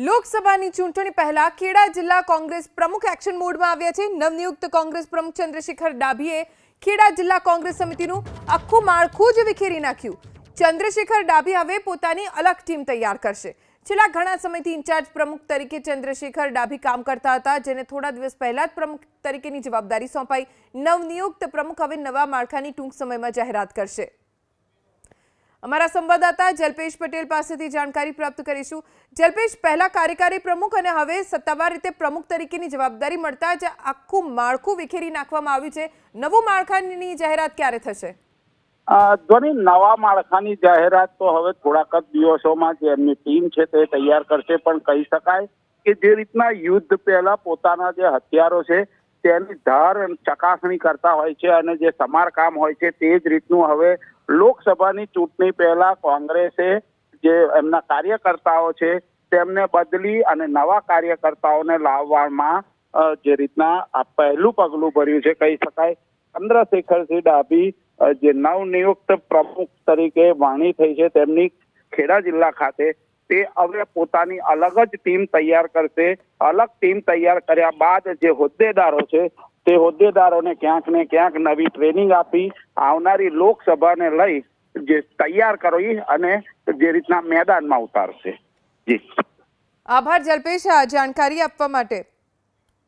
લોકસભાની ચૂંટણી પહેલા ખેડા જિલ્લા કોંગ્રેસ પ્રમુખ એક્શન મોડમાં આવ્યા છે। નવનિયુક્ત કોંગ્રેસ પ્રમુખ ચંદ્રશેખર ડાભીએ ખેડા જિલ્લા કોંગ્રેસ સમિતિનું આખું માળખું જ વિખેરી નાખ્યું। ચંદ્રશેખર ડાભી હવે પોતાની અલગ ટીમ તૈયાર કરશે। છેલ્લા ઘણા સમયથી ઇન્ચાર્જ પ્રમુખ તરીકે ચંદ્રશેખર ડાભી કામ કરતા હતા, જેને થોડા દિવસ પહેલા જ પ્રમુખ તરીકેની જવાબદારી સોંપાઈ। નવનિયુક્ત પ્રમુખ હવે નવા માળખાની ટૂંક સમયમાં જાહેરાત કરશે। हमारा संवाददाता जल्पेश पटेल पासेथी जानकारी प्राप्त करीशुं। जल्पेश, पहला कार्यकारी प्रमुख अने हवे सत्तावार रीते प्रमुख तरीकेनी जवाबदारी मळता ज आखुं माळखुं विखेरी नाखवामां आव्युं छे। नवुं माळखानी जाहेरात क्यारे थशे? ધ્વનિ, નવા માળખાની જાહેરાત તો હવે થોડાક જ દિવસોમાં જે એમની ટીમ છે તે તૈયાર કરશે, પણ કહી શકાય કે જે રીતના યુદ્ધ પહેલા પોતાના જે હથિયારો છે તેની ધાર ચકાસણી કરતા હોય છે અને જે સમારકામ હોય છે તે જ રીતનું હવે લોકસભાની ચૂંટણી પહેલા કોંગ્રેસે જે એમના કાર્યકર્તાઓ છે તેમને બદલી અને નવા કાર્યકર્તાઓને લાવવામાં જે રીતના આ પહેલું પગલું ભર્યું છે, કહી શકાય। ચંદ્રશેખરસિંહ ડાભી જે નવનિયુક્ત પ્રમુખ તરીકે વરણી થઈ છે તેમની ખેડા જિલ્લા ખાતે, તે હવે પોતાની અલગ જ ટીમ તૈયાર કરશે। અલગ ટીમ તૈયાર કર્યા બાદ જે હોદ્દેદારો છે તે હોદ્દેદારોને ક્યાંક ને ક્યાંક નવી ટ્રેનિંગ આપી આવનારી લોકસભાને લઈ જે તૈયાર કરી અને જે રીતના મેદાનમાં ઉતારશે। જી, આભાર જલ્પેશ આ જાણકારી આપવા માટે।